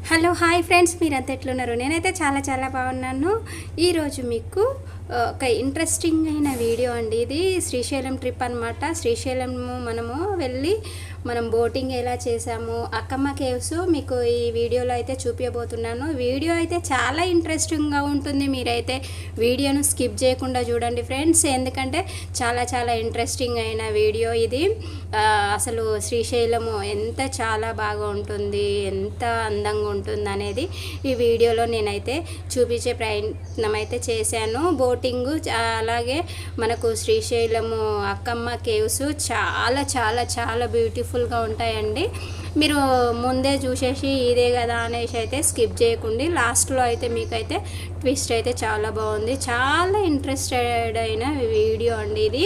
Hello hi friends, మీరంతా ఎట్లున్నారు? నేనైతే చాలా బాగున్నాను. ఈరోజు మీకు ఒక ఇంట్రెస్టింగ్ అయిన వీడియో అండి. ఇది శ్రీశైలం ట్రిప్ అనమాట. శ్రీశైలం మనం బోటింగ్ ఎలా చేసాము, అక్కమ్మ కేవ్స్ మీకు ఈ వీడియోలో అయితే చూపించబోతున్నాను. వీడియో అయితే చాలా ఇంట్రెస్టింగ్గా ఉంటుంది. మీరైతే వీడియోను స్కిప్ చేయకుండా చూడండి ఫ్రెండ్స్, ఎందుకంటే చాలా ఇంట్రెస్టింగ్ అయిన వీడియో ఇది. అసలు శ్రీశైలము చాలా బాగా ఉంటుంది, ఎంత అందంగా ఉంటుంది అనేది ఈ వీడియోలో నేనైతే చూపించే ప్రయత్నం అయితే చేశాను. బోటింగు అలాగే మనకు శ్రీశైలము అక్కమ్మ కేవ్స్ చాలా బ్యూటిఫుల్గా ఉంటాయండి. మీరు ముందే చూసేసి ఇదే కదా అనేసి అయితే స్కిప్ చేయకండి. లాస్ట్లో అయితే మీకైతే ట్విస్ట్ అయితే చాలా బాగుంది. చాలా ఇంట్రెస్టెడ్ అయిన వీడియో అండి ఇది.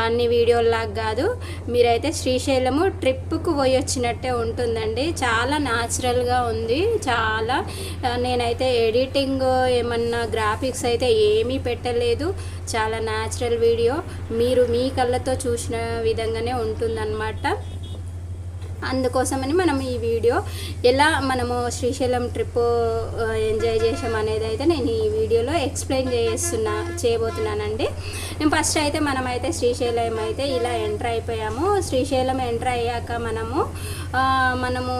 అన్ని వీడియోలాగా కాదు, మీరైతే శ్రీశైలము ట్రిప్కు పోయి వచ్చినట్టే ఉంటుందండి. చాలా న్యాచురల్గా ఉంది. నేనైతే ఎడిటింగ్ ఏమన్నా గ్రాఫిక్స్ అయితే ఏమీ పెట్టలేదు. చాలా న్యాచురల్ వీడియో, మీరు మీ కళ్ళతో చూసిన విధంగానే ఉంటుందన్నమాట. అందుకోసమని మనం ఈ వీడియో ఎలా మనము శ్రీశైలం ట్రిప్ ఎంజాయ్ చేసాం అనేది అయితే నేను ఈ వీడియోలో ఎక్స్ప్లెయిన్ చేయబోతున్నానండి. నేను ఫస్ట్ అయితే మనమైతే శ్రీశైలం అయితే ఇలా ఎంటర్ అయిపోయాము. శ్రీశైలం ఎంటర్ అయ్యాక మనము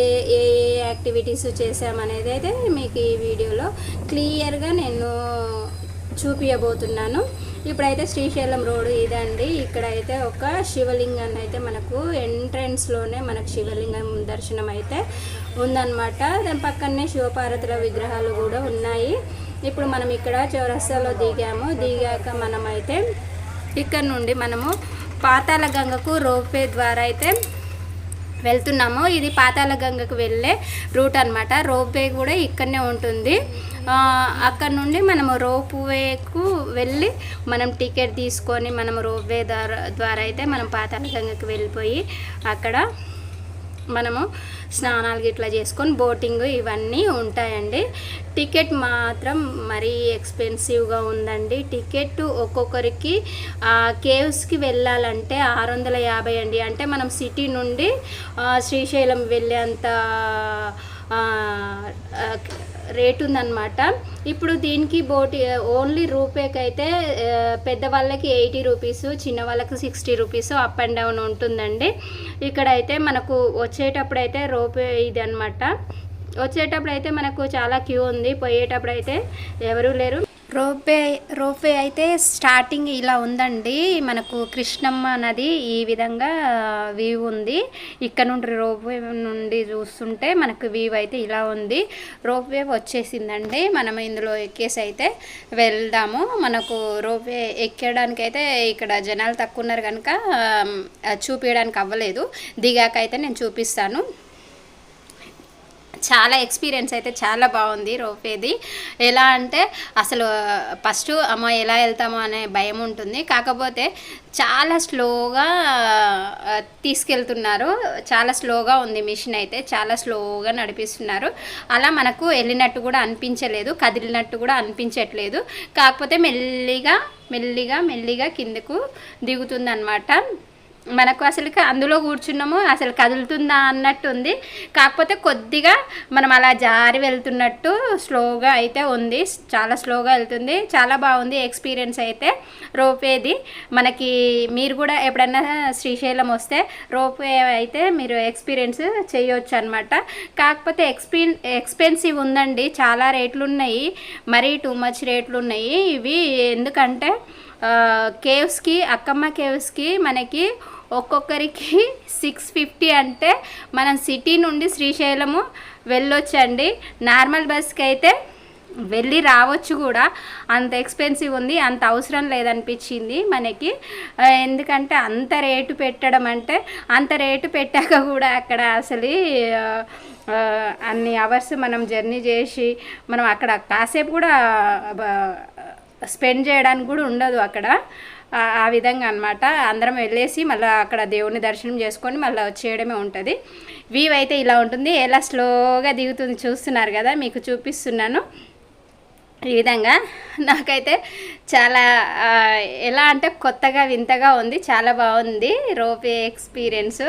ఏ ఏ యాక్టివిటీస్ చేసామనేది అయితే మీకు ఈ వీడియోలో క్లియర్గా నేను చూపించబోతున్నాను. ఇప్పుడైతే శ్రీశైలం రోడ్డు ఇదండి. ఇక్కడైతే ఒక శివలింగాన్ని అయితే మనకు ఎంట్రన్స్లోనే మనకు శివలింగం దర్శనం అయితే ఉందన్నమాట. దాని పక్కనే శివపార్వతుల విగ్రహాలు కూడా ఉన్నాయి. ఇప్పుడు మనం ఇక్కడ చౌరస్తాలో దిగాక మనమైతే ఇక్కడ నుండి మనము పాతాళ గంగకు రోప్వే ద్వారా అయితే వెళ్తున్నాము. ఇది పాతాళ గంగకు వెళ్ళే రూట్ అనమాట. రోప్వే కూడా ఇక్కడనే ఉంటుంది. అక్కడ నుండి మనము రోప్వేకు వెళ్ళి మనం టికెట్ తీసుకొని మనము రోప్వే ద్వారా అయితే మనం పాతాళ గంగకు వెళ్ళిపోయి అక్కడ మనము స్నానాలు గిట్లా చేసుకొని బోటింగ్ ఇవన్నీ ఉంటాయండి. టికెట్ మాత్రం మరీ ఎక్స్పెన్సివ్గా ఉందండి. టికెట్ ఒక్కొక్కరికి కేవ్స్కి వెళ్ళాలంటే 650 అండి. అంటే మనం సిటీ నుండి శ్రీశైలం వెళ్ళేంత రేటు ఉందన్నమాట. ఇప్పుడు దీనికి ఓన్లీ రూపేకి అయితే పెద్దవాళ్ళకి 80 రూపీస్, చిన్న వాళ్ళకి 60 రూపీస్ అప్ అండ్ డౌన్ ఉంటుందండి. ఇక్కడైతే మనకు వచ్చేటప్పుడు అయితే రోపే ఇది అనమాట. వచ్చేటప్పుడు అయితే మనకు చాలా క్యూ ఉంది, పోయేటప్పుడు అయితే ఎవరూ లేరు. రోప్వే అయితే స్టార్టింగ్ ఇలా ఉందండి. మనకు కృష్ణమ్మ నది ఈ విధంగా వ్యూ ఉంది. ఇక్కడ నుండి రోప్వే నుండి చూస్తుంటే మనకు వ్యూ అయితే ఇలా ఉంది. రోప్వే వచ్చేసిందండి. మనం ఇందులో ఎక్కేసి అయితే వెళ్దాము. మనకు రోప్వే ఎక్కడానికి అయితే ఇక్కడ జనాలు తక్కువ ఉన్నారు కనుక చూపించడానికి అవ్వలేదు. దిగాక అయితే నేను చూపిస్తాను. చాలా ఎక్స్పీరియన్స్ అయితే చాలా బాగుంది రోప్వేది. ఎలా అంటే అసలు ఫస్ట్ అమ్మ ఎలా వెళ్తామో అనే భయం ఉంటుంది. కాకపోతే చాలా స్లోగా తీసుకెళ్తున్నారు. చాలా స్లోగా ఉంది మిషన్ అయితే, చాలా స్లోగా నడిపిస్తున్నారు. అలా మనకు వెళ్ళినట్టు కూడా అనిపించలేదు, కదిలినట్టు కూడా అనిపించట్లేదు. కాకపోతే మెల్లిగా కిందకు దిగుతుంది అన్నమాట. మనకు అసలు అందులో కూర్చున్నాము, అసలు కదులుతుందా అన్నట్టు ఉంది. కాకపోతే కొద్దిగా మనం అలా జారి వెళ్తున్నట్టు స్లోగా అయితే ఉంది. చాలా స్లోగా వెళ్తుంది. చాలా బాగుంది ఎక్స్పీరియన్స్ అయితే రోప్వేది. మీరు కూడా ఎప్పుడన్నా శ్రీశైలం వస్తే రోప్వే అయితే మీరు ఎక్స్పీరియన్స్ చేయొచ్చు అనమాట. కాకపోతే ఎక్స్పెన్సివ్ ఉందండి. చాలా రేట్లు ఉన్నాయి, మరీ టూ మచ్ రేట్లు ఉన్నాయి ఇవి. ఎందుకంటే కేవ్స్కి, అక్కమ్మ కేవ్స్కి మనకి ఒక్కొక్కరికి 650 అంటే మనం సిటీ నుండి శ్రీశైలము వెళ్ళొచ్చండి. నార్మల్ బస్కి అయితే వెళ్ళి రావచ్చు కూడా. అంత ఎక్స్పెన్సివ్ ఉంది, అంత అవసరం లేదనిపించింది మనకి. ఎందుకంటే అంత రేటు పెట్టడం అంటే అంత రేటు పెట్టాక కూడా అక్కడ అసలు అన్ని అవర్స్ మనం జర్నీ చేసి మనం అక్కడ కాసేపు కూడా స్పెండ్ చేయడానికి కూడా ఉండదు అక్కడ. ఆ విధంగా అనమాట. అందరం వెళ్ళేసి మళ్ళీ అక్కడ దేవుని దర్శనం చేసుకొని మళ్ళీ వచ్చేయడమే ఉంటుంది. వ్యూ అయితే ఇలా ఉంటుంది. ఎలా స్లోగా దిగుతుంది చూస్తున్నారు కదా, మీకు చూపిస్తున్నాను. ఈ విధంగా నాకైతే చాలా ఎలా అంటే కొత్తగా వింతగా ఉంది, చాలా బాగుంది రోపే ఎక్స్పీరియన్స్.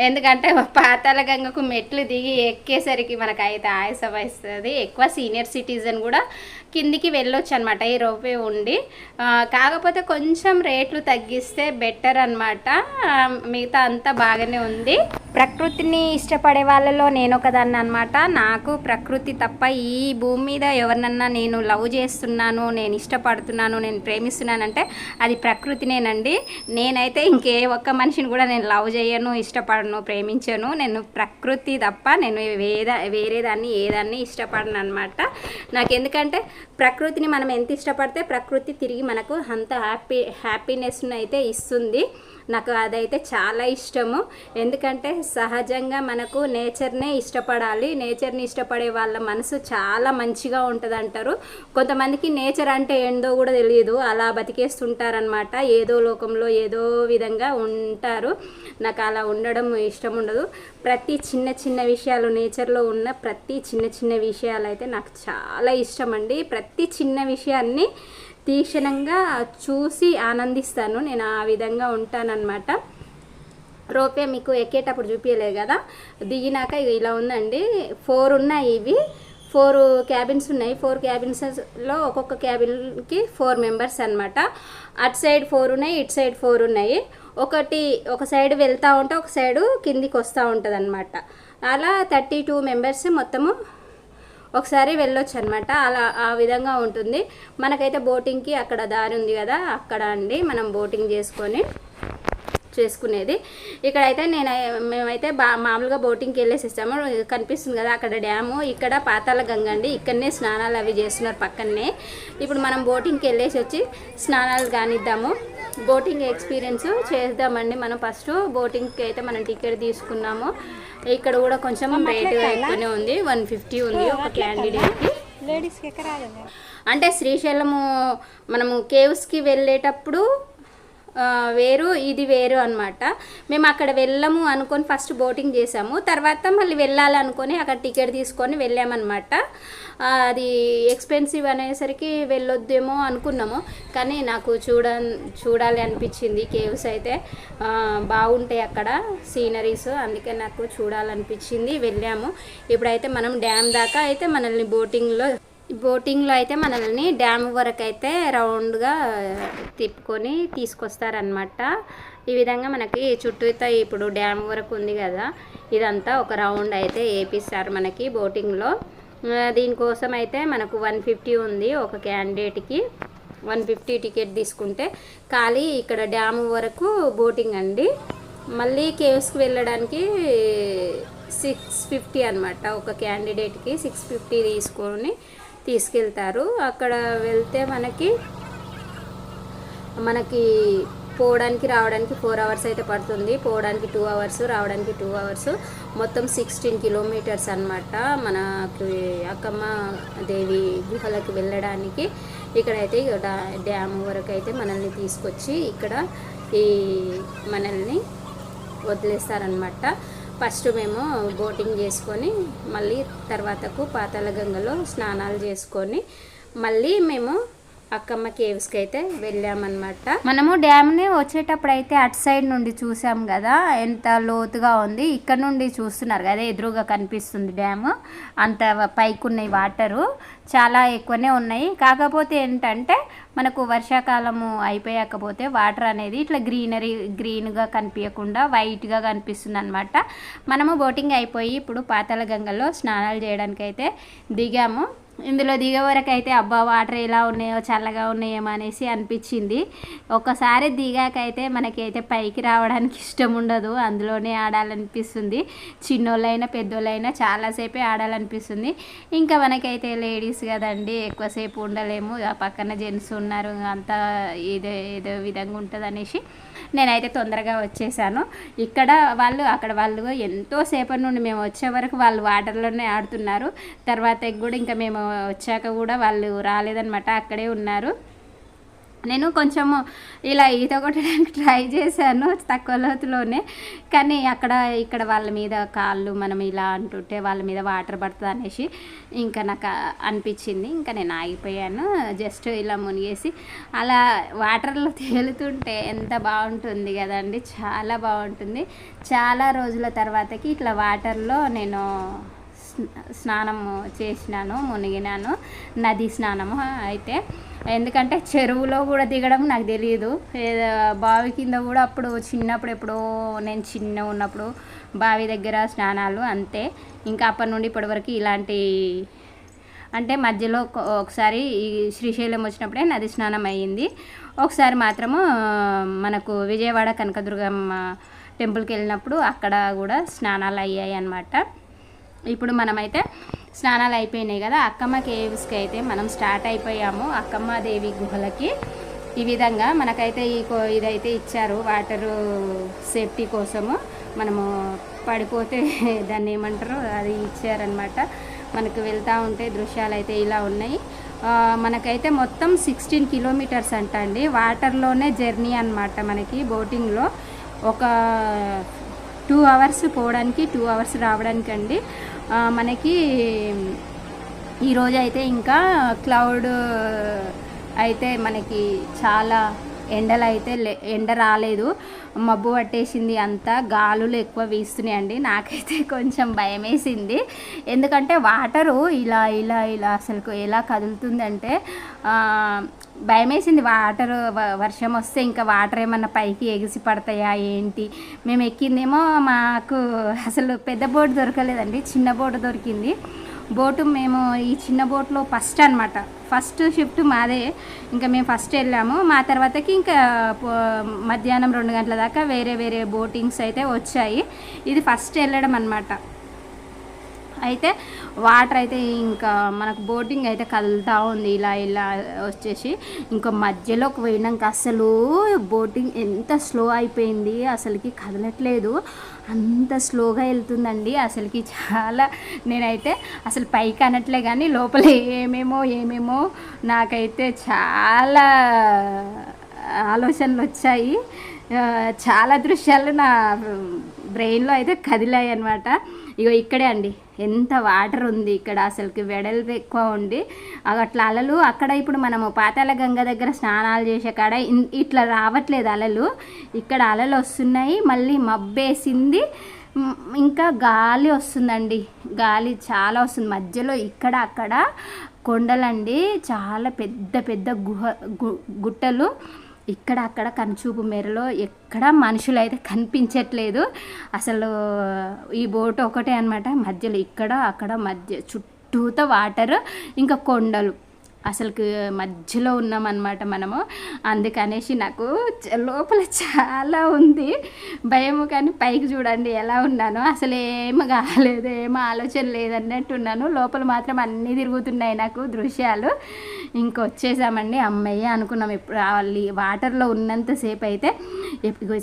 ఎందుకంటే పాతాళ గంగకు మెట్లు దిగి ఎక్కేసరికి మనకైతే ఆయాసం వస్తుంది. ఎక్కువ సీనియర్ సిటిజన్ కూడా కిందికి వెళ్ళొచ్చు అనమాట ఈ రోపే ఉండి. కాకపోతే కొంచెం రేట్లు తగ్గిస్తే బెటర్ అనమాట. మిగతా అంతా బాగానే ఉంది. ప్రకృతిని ఇష్టపడే వాళ్ళలో నేను ఒకదాన్ని అనమాట. నాకు ప్రకృతి తప్ప ఈ భూమి మీద ఎవరినన్నా నేను లవ్ చేస్తున్నాను, నేను ఇష్టపడుతున్నాను, నేను ప్రేమిస్తున్నానంటే అది ప్రకృతినేనండి. నేనైతే ఇంకే ఒక్క మనిషిని కూడా నేను లవ్ చేయను, ఇష్టపడను, ప్రేమించను. నేను ప్రకృతి తప్ప నేను వేరే దాన్ని ఏదాన్ని ఇష్టపడను అనమాట. నాకు ఎందుకంటే ప్రకృతిని మనం ఎంత ఇష్టపడితే ప్రకృతి తిరిగి మనకు అంత హ్యాపీనెస్ను అయితే ఇస్తుంది. నాకు అదైతే చాలా ఇష్టము. ఎందుకంటే సహజంగా మనకు నేచర్నే ఇష్టపడాలి. నేచర్ని ఇష్టపడే వాళ్ళ మనసు చాలా మంచిగా ఉంటుంది అంటారు. కొంతమందికి నేచర్ అంటే ఏందో కూడా తెలియదు, అలా బతికేస్తుంటారనమాట. ఏదో లోకంలో ఏదో విధంగా ఉంటారు. నాకు అలా ఉండడం ఇష్టం ఉండదు. ప్రతి చిన్న చిన్న విషయాలు, నేచర్లో ఉన్న ప్రతి చిన్న చిన్న విషయాలు అయితే నాకు చాలా ఇష్టం అండి. ప్రతి చిన్న విషయాన్ని తీక్షణంగా చూసి ఆనందిస్తాను. నేను ఆ విధంగా ఉంటానన్నమాట. రోపే మీకు ఎక్కేటప్పుడు చూపించలేదు కదా, దిగినాక ఇలా ఉందండి. 4 ఉన్నాయి. ఇవి 4 క్యాబిన్స్ ఉన్నాయి. 4 క్యాబిన్స్లో ఒక్కొక్క క్యాబిన్కి 4 మెంబర్స్ అనమాట. అటు సైడ్ 4 ఉన్నాయి, ఇటు సైడ్ 4 ఉన్నాయి. ఒక సైడ్ వెళ్తూ ఉంటే ఒక సైడు కిందికి వస్తూ ఉంటుంది అనమాట. అలా 32 మెంబర్స్ మొత్తము ఒకసారి వెళ్ళొచ్చు అనమాట. అలా ఆ విధంగా ఉంటుంది. మనకైతే బోటింగ్కి అక్కడ దారి ఉంది కదా, అక్కడ అండి మనం బోటింగ్ చేసుకునేది. ఇక్కడైతే మేమైతే మామూలుగా బోటింగ్కి వెళ్ళేసేస్తాము. కనిపిస్తుంది కదా అక్కడ డ్యాము, ఇక్కడ పాతాళ గంగ అండి. ఇక్కడనే స్నానాలు అవి చేస్తున్నారు పక్కనే. ఇప్పుడు మనం బోటింగ్కి వెళ్ళేసి వచ్చి స్నానాలు కానిద్దాము, బోటింగ్ ఎక్స్పీరియన్స్ చేద్దామండి. మనం ఫస్ట్ బోటింగ్కి అయితే మనం టికెట్ తీసుకున్నాము. ఇక్కడ కూడా కొంచెం రేటు ఎక్కువనే ఉంది, 150 ఉంది ఒక క్యాండిడేట్కి. అంటే శ్రీశైలము మనము కేవ్స్కి వెళ్ళేటప్పుడు వేరు, ఇది వేరు అనమాట. మేము అక్కడ వెళ్ళము అనుకొని ఫస్ట్ బోటింగ్ చేసాము, తర్వాత మళ్ళీ వెళ్ళాలనుకొని అక్కడ టికెట్ తీసుకొని వెళ్ళామన్నమాట. అది ఎక్స్పెన్సివ్ అనేసరికి వెళ్ళొద్దేమో అనుకున్నాము, కానీ నాకు చూడాలి అనిపించింది. కేవ్స్ అయితే బాగుంటాయి అక్కడ సీనరీస్, అందుకే నాకు చూడాలనిపించింది, వెళ్ళాము. ఇప్పుడైతే మనం డ్యామ్ దాకా అయితే మనల్ని బోటింగ్లో అయితే మనల్ని డ్యామ్ వరకు అయితే రౌండ్గా తిప్పుకొని తీసుకొస్తారనమాట. ఈ విధంగా మనకి చుట్టూతో ఇప్పుడు డ్యామ్ వరకు ఉంది కదా, ఇదంతా ఒక రౌండ్ అయితే వేపిస్తారు మనకి బోటింగ్లో. దీనికోసం అయితే మనకు 150 ఉంది ఒక క్యాండిడేట్కి. 150 టికెట్ తీసుకుంటే ఖాళీ ఇక్కడ డ్యామ్ వరకు బోటింగ్ అండి. మళ్ళీ కేవ్స్కి వెళ్ళడానికి 650 అనమాట ఒక క్యాండిడేట్కి. 650 తీసుకెళ్తారు. అక్కడ వెళ్తే మనకి పోవడానికి రావడానికి 4 అవర్స్ అయితే పడుతుంది. పోవడానికి 2 అవర్స్, రావడానికి 2 అవర్స్, మొత్తం 16 కిలోమీటర్స్ అనమాట మనకి అక్కమ్మ దేవి గుహలకి వెళ్ళడానికి. ఇక్కడైతే డ్యామ్ వరకు అయితే మనల్ని తీసుకొచ్చి ఇక్కడ మనల్ని వదిలేస్తారనమాట. ఫస్ట్ మేము బోటింగ్ చేసుకొని మళ్ళీ తర్వాతకు పాతాళ గంగలో స్నానాలు చేసుకొని మళ్ళీ మేము అక్కమ్మ కేవ్స్కి అయితే వెళ్ళామన్నమాట. మనము డ్యామ్ని వచ్చేటప్పుడు అయితే అటు సైడ్ నుండి చూసాం కదా ఎంత లోతుగా ఉంది. ఇక్కడ నుండి చూస్తున్నారు కదా ఎదురుగా కనిపిస్తుంది డ్యాము. అంత పైకి ఉన్నాయి వాటరు, చాలా ఎక్కువనే ఉన్నాయి. కాకపోతే ఏంటంటే మనకు వర్షాకాలము అయిపోయాకపోతే వాటర్ అనేది ఇట్లా గ్రీన్గా కనిపించకుండా వైట్గా కనిపిస్తుంది అనమాట. మనము బోటింగ్ అయిపోయి ఇప్పుడు పాతాళ గంగలో స్నానాలు చేయడానికి అయితే దిగాము. ఇందులో దిగే వరకు అయితే అబ్బా వాటర్ ఎలా ఉన్నాయో చల్లగా ఉన్నాయేమో అనేసి అనిపించింది. ఒకసారి దిగాకైతే మనకైతే పైకి రావడానికి ఇష్టం ఉండదు, అందులోనే ఆడాలనిపిస్తుంది. చిన్నోళ్ళైనా పెద్దోళ్ళైనా చాలాసేపే ఆడాలనిపిస్తుంది. ఇంకా మనకైతే లేడీస్ కదండి, ఎక్కువసేపు ఉండలేము, ఆ పక్కన జెంట్స్ ఉన్నారు, అంతా ఏదో విధంగా ఉంటుంది అనేసి నేనైతే తొందరగా వచ్చేసాను. అక్కడ వాళ్ళు ఎంతో సేపటి నుండి మేము వచ్చే వరకు వాళ్ళు వాటర్లోనే ఆడుతున్నారు. తర్వాత కూడా ఇంకా మేము వచ్చాక కూడా వాళ్ళు రాలేదన్నమాట, అక్కడే ఉన్నారు. నేను కొంచెము ఇలా ఈత కొట్టడానికి ట్రై చేశాను తక్కువ లోతులోనే, కానీ ఇక్కడ వాళ్ళ మీద కాళ్ళు మనం ఇలా అంటుంటే వాళ్ళ మీద వాటర్ పడుతుంది అనేసి ఇంకా నాకు అనిపించింది. ఇంకా నేను ఆగిపోయాను. జస్ట్ ఇలా మునిగేసి అలా వాటర్లో తేలుతుంటే ఎంత బాగుంటుంది కదండి, చాలా బాగుంటుంది. చాలా రోజుల తర్వాతకి ఇట్లా వాటర్లో నేను స్నానము చేసినాను, మునిగినాను, నది స్నానము. అయితే ఎందుకంటే చెరువులో కూడా దిగడం నాకు తెలియదు, బావి కింద కూడా అప్పుడు చిన్నప్పుడు ఎప్పుడో నేను చిన్న ఉన్నప్పుడు బావి దగ్గర స్నానాలు అంతే. ఇంకా అప్పటి నుండి ఇప్పటి వరకు ఇలాంటి అంటే మధ్యలో ఒకసారి ఈ శ్రీశైలం వచ్చినప్పుడే నది స్నానం అయ్యింది. ఒకసారి మాత్రము మనకు విజయవాడ కనకదుర్గమ్మ టెంపుల్కి వెళ్ళినప్పుడు అక్కడ కూడా స్నానాలు అయ్యాయి అన్నమాట. ఇప్పుడు మనమైతే స్నానాలు అయిపోయినాయి కదా, అక్కమ్మ కేవ్స్కి అయితే మనం స్టార్ట్ అయిపోయాము. అక్కమ్మ దేవి గుహలకి ఈ విధంగా మనకైతే ఇదైతే ఇచ్చారు వాటరు సేఫ్టీ కోసము. మనము పడిపోతే దాన్ని ఏమంటారు అది ఇచ్చారనమాట. మనకు వెళ్తూ ఉంటే దృశ్యాలు అయితే ఇలా ఉన్నాయి. మనకైతే మొత్తం 16 కిలోమీటర్స్ అంట అండి, వాటర్లోనే జర్నీ అనమాట. మనకి బోటింగ్లో ఒక 2 అవర్స్ పోవడానికి 2 అవర్స్ రావడానికి అండి. మనకి ఈరోజు అయితే ఇంకా క్లౌడ్ అయితే మనకి చాలా ఎండ రాలేదు, మబ్బు పట్టేసింది, అంతా గాలులు ఎక్కువ వీస్తున్నాయండి. నాకైతే కొంచెం భయం వేసింది, ఎందుకంటే వాటరు ఇలా ఇలా ఇలా అసలు ఎలా కదులుతుందంటే భయం వేసింది. వర్షం వస్తే ఇంకా వాటర్ ఏమన్నా పైకి ఎగిసి పడతాయా ఏంటి. మేము ఎక్కిందేమో మాకు అసలు పెద్ద బోట్ దొరకలేదండి, చిన్న బోట్ దొరికింది. బోటు మేము ఈ చిన్న బోట్లో ఫస్ట్ షిఫ్ట్ మాదే. ఇంకా మేము ఫస్ట్ వెళ్ళాము, మా తర్వాతకి ఇంకా మధ్యాహ్నం 2 గంటల దాకా వేరే వేరే బోటింగ్స్ అయితే వచ్చాయి. ఇది ఫస్ట్ వెళ్ళడం అన్నమాట. అయితే వాటర్ అయితే ఇంకా మనకు బోటింగ్ అయితే కదులుతూ ఉంది ఇలా ఇలా వచ్చేసి. ఇంకా మధ్యలోకి పోయినాక అసలు బోటింగ్ ఎంత స్లో అయిపోయింది, అసలుకి కదలట్లేదు, అంత స్లోగా వెళ్తుందండి. అసలుకి చాలా నేనైతే అసలు పైకి అనట్లే కానీ లోపల ఏమేమో నాకైతే చాలా ఆలోచనలు వచ్చాయి. చాలా దృశ్యాలు నా బ్రెయిన్లో అయితే కదిలాయి అన్నమాట. ఇగో ఇక్కడే అండి ఎంత వాటర్ ఉంది ఇక్కడ, అసలుకి వెడల్పు ఎక్కువ ఉండి అట్లా అలలు. అక్కడ ఇప్పుడు మనము పాతాళ గంగ దగ్గర స్నానాలు చేసే కాడ ఇట్లా రావట్లేదు అలలు, ఇక్కడ అలలు వస్తున్నాయి. మళ్ళీ మబ్బేసింది, ఇంకా గాలి వస్తుందండి, గాలి చాలా వస్తుంది. మధ్యలో ఇక్కడ అక్కడ కొండలండి, చాలా పెద్ద పెద్ద గుట్టలు. ఇక్కడ అక్కడ కనుచూపు మేరలో ఎక్కడ మనుషులు అయితే కనిపించట్లేదు. అసలు ఈ బోట్ ఒకటే అనమాట, మధ్యలో ఇక్కడ అక్కడ మధ్య చుట్టూతో వాటర్, ఇంకా కొండలు, అసలుకి మధ్యలో ఉన్నామన్నమాట మనము. అందుకనేసి నాకు లోపల చాలా ఉంది భయము, కానీ పైకి చూడండి ఎలా ఉన్నానో, అసలు ఏమి కాలేదు, ఏమో ఆలోచన లేదన్నట్టున్నాను. లోపల మాత్రం అన్నీ తిరుగుతున్నాయి నాకు దృశ్యాలు. ఇంకొచ్చేసామండి, అమ్మయ్య అనుకున్నాం. ఎప్పుడు వాటర్లో ఉన్నంతసేపు అయితే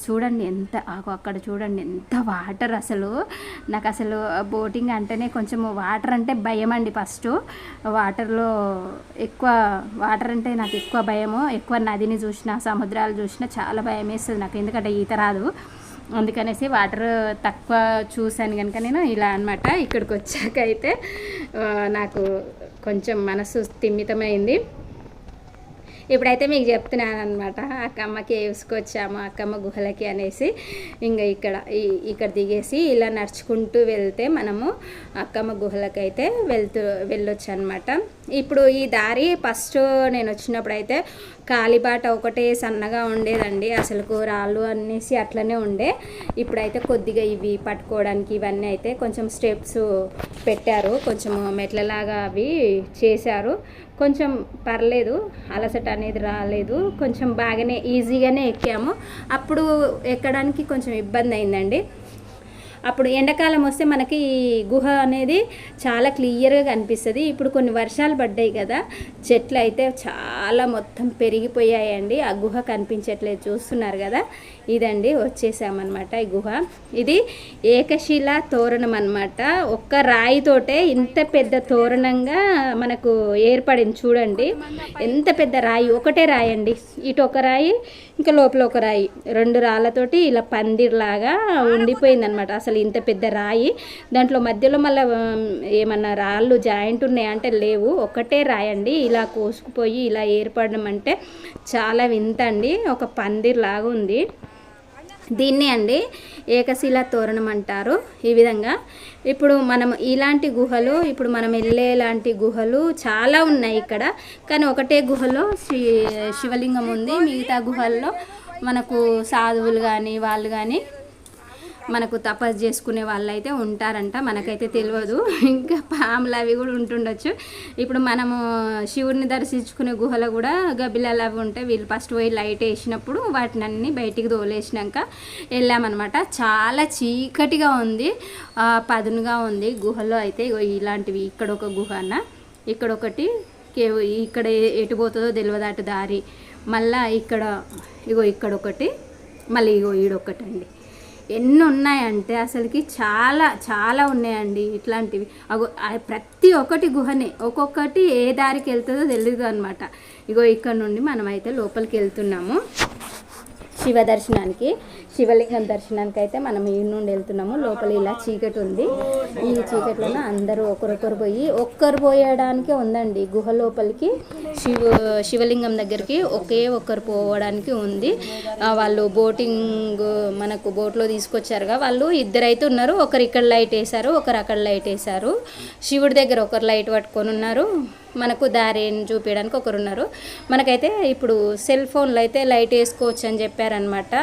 చూడండి ఎంత అక్కడ చూడండి ఎంత వాటర్. అసలు నాకు అసలు బోటింగ్ అంటేనే కొంచెం వాటర్ అంటే భయం అండి. ఫస్ట్ వాటర్లో ఎక్కువ వాటర్ అంటే నాకు ఎక్కువ భయము. ఎక్కువ నదిని చూసినా సముద్రాలు చూసినా చాలా భయం వేస్తుంది నాకు, ఎందుకంటే ఈత రాదు. అందుకనేసి వాటర్ తక్కువ చూశాను కనుక నేను ఇలా అనమాట. ఇక్కడికి వచ్చాక అయితే నాకు కొంచెం మనసు స్థిమితమైంది. ఇప్పుడైతే మీకు చెప్తున్నాను అనమాట, అక్కమ్మ కేవ్స్కి వచ్చాము, అక్కమ్మ గుహలకి అనేసి. ఇంకా ఇక్కడ దిగేసి ఇలా నడుచుకుంటూ వెళ్తే మనము అక్కమ్మ గుహలకి అయితే వెళ్ళొచ్చు అనమాట. ఇప్పుడు ఈ దారి ఫస్ట్ నేను వచ్చినప్పుడు అయితే కాలిబాట ఒకటే సన్నగా ఉండేదండి, అసలు రాళ్ళు అనేసి అట్లనే ఉండే. ఇప్పుడైతే కొద్దిగా ఇవి పట్టుకోవడానికి ఇవన్నీ అయితే కొంచెం స్టెప్స్ పెట్టారు, కొంచెం మెట్లలాగా అవి చేశారు. కొంచెం పర్లేదు, అలసట అనేది రాలేదు, కొంచెం బాగానే ఈజీగానే ఎక్కాము. అప్పుడు ఎక్కడానికి కొంచెం ఇబ్బంది అయిందండి. అప్పుడు ఎండాకాలం వస్తే మనకి ఈ గుహ అనేది చాలా క్లియర్గా కనిపిస్తుంది. ఇప్పుడు కొన్ని వర్షాలు పడ్డాయి కదా, చెట్లు అయితే చాలా మొత్తం పెరిగిపోయాయండి. ఆ గుహ కనిపించట్లేదు, చూస్తున్నారు కదా. ఇదండి వచ్చేసామన్నమాట ఈ గుహ. ఇది ఏకశిలా తోరణం అన్నమాట. ఒక్క రాయితోటే ఇంత పెద్ద తోరణంగా మనకు ఏర్పడింది. చూడండి ఎంత పెద్ద రాయి, ఒకటే రాయి అండి. ఇటు ఒక రాయి, ఇంకా లోపల ఒక రాయి, 2 రాళ్ళతోటి ఇలా పందిర్లాగా ఉండిపోయింది అనమాట. అసలు ఇంత పెద్ద రాయి, దాంట్లో మధ్యలో మళ్ళీ ఏమన్నా రాళ్ళు జాయింట్ ఉన్నాయంటే లేవు, ఒకటే రాయి అండి. ఇలా కోసుకుపోయి ఇలా ఏర్పడడం అంటే చాలా వింత అండి. ఒక పందిర్లాగా ఉంది. దీన్ని అండి ఏకశిలా తోరణం అంటారు. ఈ విధంగా ఇప్పుడు మనం ఇలాంటి గుహలు, ఇప్పుడు మనం వెళ్ళేలాంటి గుహలు చాలా ఉన్నాయి ఇక్కడ. కానీ ఒకటే గుహలో శివలింగం ఉంది. మిగతా గుహల్లో మనకు సాధువులు కానీ వాళ్ళు కానీ మనకు తపస్సు చేసుకునే వాళ్ళు అయితే ఉంటారంట, మనకైతే తెలియదు. ఇంకా పాములు అవి కూడా ఉంటుండొచ్చు. ఇప్పుడు మనము శివుడిని దర్శించుకునే గుహలో కూడా గబ్బిలాలు అవి ఉంటాయి. వీళ్ళు ఫస్ట్ పోయి లైట్ వేసినప్పుడు వాటిని అన్ని బయటికి తోలేసినాక వెళ్ళామన్నమాట. చాలా చీకటిగా ఉంది, పదునుగా ఉంది గుహలో అయితే. ఇలాంటివి ఇక్కడ ఒక గుహ అన్న, ఇక్కడ ఒకటి ఇక్కడ ఎటు పోతుందో తెలియదు అటు దారి. మళ్ళీ ఇక్కడ ఒకటి, మళ్ళీ ఈడొకటి అండి. ఎన్ని ఉన్నాయంటే అసలుకి చాలా చాలా ఉన్నాయండి ఇట్లాంటివి. ప్రతి ఒక్కటి గుహనే, ఒక్కొక్కటి ఏ దారికి వెళ్తుందో తెలియదు అనమాట. ఇక్కడ నుండి మనమైతే లోపలికి వెళ్తున్నాము శివ దర్శనానికి, శివలింగం దర్శనానికి అయితే మనం ఈ నుండి వెళ్తున్నాము. లోపల ఇలా చీకటి ఉంది. ఈ చీకట్లోనే అందరూ ఒక్కరొకరు ఒక్కరు పోయడానికే ఉందండి గుహ లోపలికి. శివలింగం దగ్గరికి ఒక్కరు పోవడానికి ఉంది. వాళ్ళు బోటింగ్ మనకు బోట్లో తీసుకొచ్చారుగా, వాళ్ళు 2 అయితే ఉన్నారు. ఒకరు ఇక్కడ లైట్ వేశారు, ఒకరు అక్కడ లైట్ వేశారు. శివుడి దగ్గర ఒకరు లైట్ పట్టుకొని ఉన్నారు, మనకు దారిని చూపించడానికి ఒకరు ఉన్నారు. మనకైతే ఇప్పుడు సెల్ ఫోన్లో అయితే లైట్ వేసుకోవచ్చు అని చెప్పారనమాట.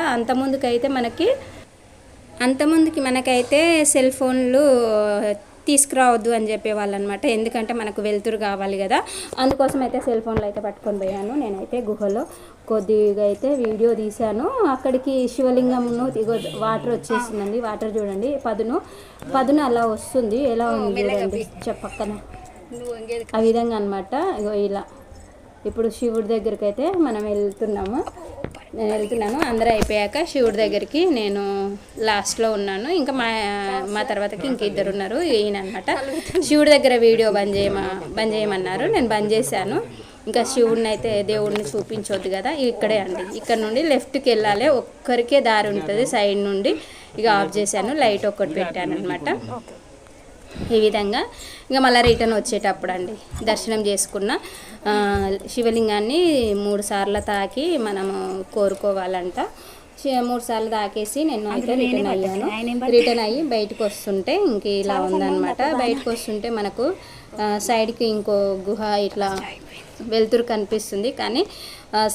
అంతముందుకి మనకైతే సెల్ ఫోన్లు తీసుకురావద్దు అని చెప్పేవాళ్ళు అనమాట. ఎందుకంటే మనకు వెలుతురు కావాలి కదా, అందుకోసం అయితే సెల్ ఫోన్లో అయితే పట్టుకొని పోయాను. నేనైతే గుహలో కొద్దిగా అయితే వీడియో తీశాను. అక్కడికి శివలింగంను వాటర్ వచ్చేసిందండి. వాటర్ చూడండి, పదును అలా వస్తుంది. ఎలా ఉంది చూడండి పక్కన, ఆ విధంగా అనమాట. ఇలా ఇప్పుడు శివుడి దగ్గరికి అయితే మనం నేను వెళ్తున్నాను. అందరూ అయిపోయాక శివుడి దగ్గరికి నేను లాస్ట్లో ఉన్నాను. ఇంకా మా తర్వాతకి ఇంక 2 ఉన్నారు. ఈయన అనమాట. శివుడి దగ్గర వీడియో బంద్ చేయమన్నారు, నేను బంద్ చేశాను. ఇంకా శివుడిని అయితే దేవుడిని చూపించొద్దు కదా. ఇక్కడే అండి, ఇక్కడ నుండి లెఫ్ట్కి వెళ్ళాలి, ఒక్కరికే దారి ఉంటుంది సైడ్ నుండి. ఆఫ్ చేశాను, లైట్ ఒక్కటి పెట్టాను అనమాట. ఈ విధంగా ఇంకా మళ్ళీ రిటర్న్ వచ్చేటప్పుడు అండి దర్శనం చేసుకున్న శివలింగాన్ని 3 సార్లు తాకి మనము కోరుకోవాలంట. 3 సార్లు తాకేసి నేను అయితే రిటర్న్ అయ్యి బయటకు వస్తుంటే ఇంక ఇలా ఉందన్నమాట. బయటకు వస్తుంటే మనకు సైడ్కి ఇంకో గుహ ఇట్లా వెలుతురు కనిపిస్తుంది. కానీ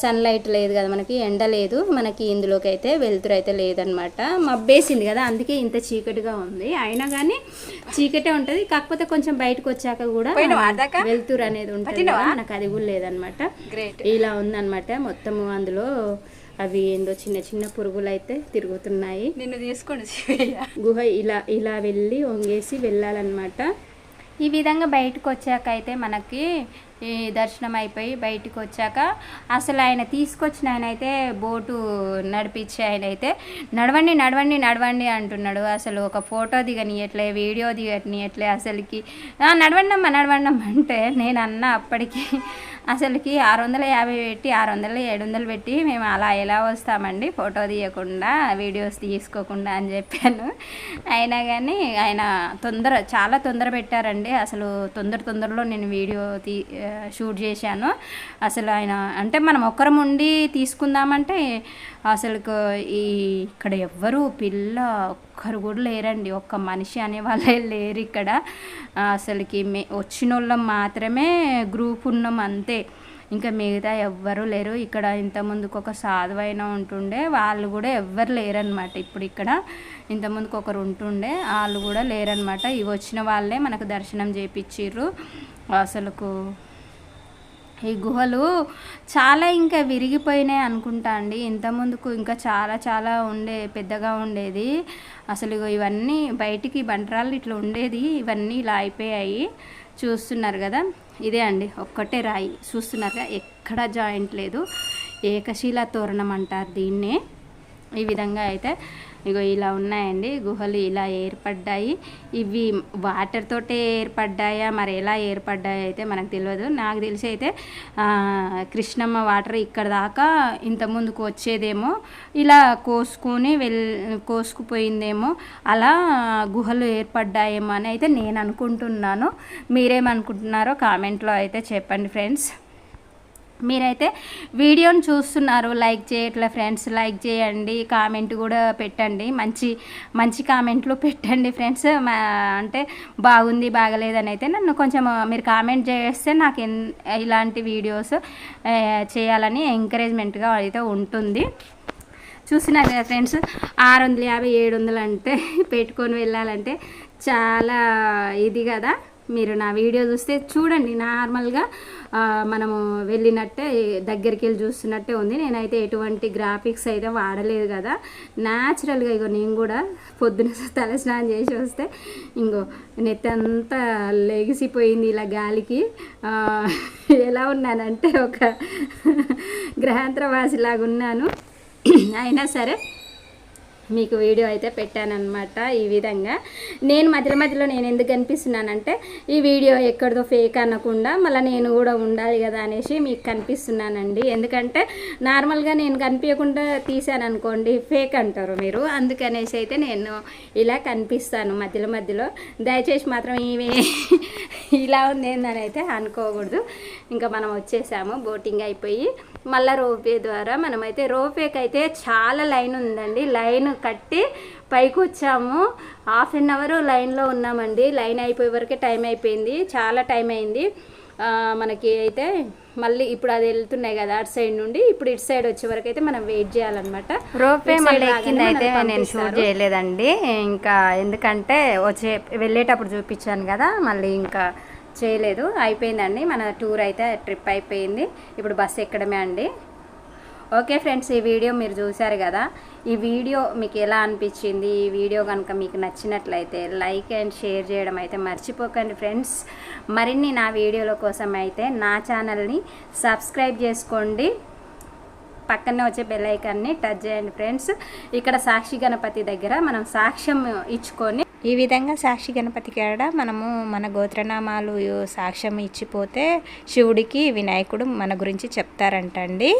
సన్లైట్ లేదు కదా, మనకి ఎండ లేదు, మనకి ఇందులోకి అయితే వెలుతురు అయితే లేదనమాట. మబ్బేసింది కదా, అందుకే ఇంత చీకటిగా ఉంది. అయినా కానీ చీకటే ఉంటుంది. కాకపోతే కొంచెం బయటకు వచ్చాక కూడా వెలుతురు అనేది ఉంటుంది కదా, మనకు అది కూడా లేదనమాట. ఇలా ఉందన్నమాట మొత్తము. అందులో అవి ఏందో చిన్న చిన్న పురుగులు అయితే తిరుగుతున్నాయి. నిన్ను తీసుకోండి గుహ ఇలా వెళ్ళి వంగేసి వెళ్ళాలన్నమాట. ఈ విధంగా బయటకు వచ్చాక అయితే మనకి ఈ దర్శనం అయిపోయి బయటకు వచ్చాక అసలు ఆయన తీసుకొచ్చిన ఆయన అయితే బోటు నడిపించే ఆయన అయితే నడవండి నడవండి నడవండి అంటున్నాడు. అసలు ఒక ఫోటో దిగనియట్లే, వీడియో దిగనియట్లే. అసలుకి నడవండమ్మా నడవండమ్మా అంటే నేను అన్న అప్పటికి అసలుకి 650 పెట్టి 600 700 పెట్టి మేము అలా ఎలా వస్తామండి ఫోటో తీయకుండా వీడియోస్ తీసుకోకుండా అని చెప్పాను. అయినా కానీ ఆయన చాలా తొందర పెట్టారండి. అసలు తొందరలో నేను వీడియో షూట్ చేశాను. అసలు ఆయన అంటే మనం ఒక్కరం ఉండి తీసుకుందామంటే అసలు ఇక్కడ ఎవ్వరు పిల్ల ఒక్కరు కూడా లేరండి, ఒక్క మనిషి అనే వాళ్ళే లేరు ఇక్కడ. అసలుకి వచ్చిన వాళ్ళం మాత్రమే గ్రూప్ ఉన్నాం అంతే, ఇంకా మిగతా ఎవ్వరూ లేరు ఇక్కడ. ఇంతకుముందుకు ఒక సాధువైన ఉంటుండే, వాళ్ళు కూడా ఎవ్వరు లేరనమాట. ఇప్పుడు ఇక్కడ ఇంతకుముందుకు ఒకరు ఉంటుండే, వాళ్ళు కూడా లేరనమాట. ఇవి వచ్చిన వాళ్ళే మనకు దర్శనం చేయించిర్రు. అసలుకు ఈ గుహలు చాలా ఇంకా విరిగిపోయినాయి అనుకుంటా అండి. ఇంతకుముందుకు ఇంకా చాలా చాలా పెద్దగా ఉండేది. అసలు ఇవన్నీ బయటికి బండరాళ్ళు ఇట్లా ఉండేది, ఇవన్నీ ఇలా అయిపోయాయి. చూస్తున్నారు కదా, ఇదే అండి ఒక్కటే రాయి చూస్తున్నారుగా, ఎక్కడ జాయింట్ లేదు. ఏకశిలా తోరణం అంటారు దీన్నే. ఈ విధంగా అయితే ఇగో ఇలా ఉన్నాయండి గుహలు, ఇలా ఏర్పడ్డాయి. ఇవి వాటర్ తోటే ఏర్పడ్డాయా, మరి ఎలా ఏర్పడ్డాయి అయితే మనకు తెలియదు. నాకు తెలిసి అయితే కృష్ణమ్మ వాటర్ ఇక్కడ దాకా ఇంత ముందుకు వచ్చేదేమో, ఇలా కోసుకుపోయిందేమో, అలా గుహలు ఏర్పడ్డాయేమో అని అయితే నేను అనుకుంటున్నాను. మీరేమనుకుంటున్నారో కామెంట్లో అయితే చెప్పండి ఫ్రెండ్స్. మీరైతే వీడియోని చూస్తున్నారు, లైక్ చేయట్లే ఫ్రెండ్స్, లైక్ చేయండి, కామెంట్ కూడా పెట్టండి, మంచి మంచి కామెంట్లు పెట్టండి ఫ్రెండ్స్. అంటే బాగుంది బాగలేదని అయితే నన్ను కొంచెం మీరు కామెంట్ చేస్తే నాకు ఇలాంటి వీడియోస్ చేయాలని ఎంకరేజ్మెంట్గా అయితే ఉంటుంది. చూసినారు కదా ఫ్రెండ్స్, 650 700 అంటే పెట్టుకొని వెళ్ళాలంటే చాలా ఇది కదా. మీరు నా వీడియో చూస్తే చూడండి, నార్మల్గా మనము వెళ్ళినట్టే దగ్గరికి వెళ్ళి చూస్తున్నట్టే ఉంది. నేనైతే ఎటువంటి గ్రాఫిక్స్ అయితే వాడలేదు కదా, న్యాచురల్గా. ఇగో నేను కూడా పొద్దున తలస్నానం చేసి వస్తే ఇంకో నెత్తి అంతా లెగిసిపోయింది ఇలా గాలికి. ఎలా ఉన్నానంటే ఒక గ్రహాంతరవాసిలాగా ఉన్నాను. అయినా సరే మీకు వీడియో అయితే పెట్టానన్నమాట. ఈ విధంగా నేను మధ్యలో నేను ఎందుకు కనిపిస్తున్నానంటే, ఈ వీడియో ఎక్కడిదో ఫేక్ అనకుండా మళ్ళీ నేను కూడా ఉండాలి కదా అనేసి మీకు కనిపిస్తున్నానండి. ఎందుకంటే నార్మల్గా నేను కనిపించకుండా తీసాను అనుకోండి ఫేక్ అంటారు మీరు, అందుకనేసి అయితే నేను ఇలా కనిపిస్తాను మధ్యలో. దయచేసి మాత్రం ఇవి ఇలా ఉంది ఏందని అయితే అనుకోకూడదు. ఇంకా మనం వచ్చేసాము, బోటింగ్ అయిపోయి మళ్ళీ రోపే ద్వారా మనమైతే, రోపేకి అయితే చాలా లైన్ ఉందండి. లైన్ కట్టి పైకి వచ్చాము. 1/2 అవర్ లైన్లో ఉన్నామండి. లైన్ అయిపోయే వరకే టైం అయిపోయింది, చాలా టైం అయింది మనకి. అయితే మళ్ళీ ఇప్పుడు అది వెళ్తున్నాయి కదా అటు సైడ్ నుండి, ఇప్పుడు ఇటు సైడ్ వచ్చే వరకు అయితే మనం వెయిట్ చేయాలన్నమాట. రోపే మళ్ళీ ఎక్కింది అయితే నేను షూట్ చేయలేదండి ఇంకా, ఎందుకంటే వెళ్ళేటప్పుడు చూపించాను కదా, మళ్ళీ ఇంకా చేయలేదు. అయిపోయిందండి మన టూర్ అయితే, ట్రిప్ అయిపోయింది. ఇప్పుడు బస్సు ఎక్కడమే అండి. ఓకే ఫ్రెండ్స్, ఈ వీడియో మీరు చూశారు కదా. ఈ వీడియో మీకు ఎలా అనిపించింది? ఈ వీడియో కనుక మీకు నచ్చినట్లయితే లైక్ అండ్ షేర్ చేయడం అయితే మర్చిపోకండి ఫ్రెండ్స్. మరిన్ని నా వీడియోల కోసం అయితే నా ఛానల్ని సబ్స్క్రైబ్ చేసుకోండి, పక్కనే వచ్చే బెల్ ఐకాన్ని టచ్ చేయండి ఫ్రెండ్స్. ఇక్కడ సాక్షి గణపతి దగ్గర మనం సాక్ష్యం ఇచ్చుకొని, ఈ విధంగా సాక్షి గణపతి కాడ మనము మన గోత్రనామాలు సాక్ష్యం ఇచ్చిపోతే శివుడికి వినాయకుడు మన గురించి చెప్తారంటండి.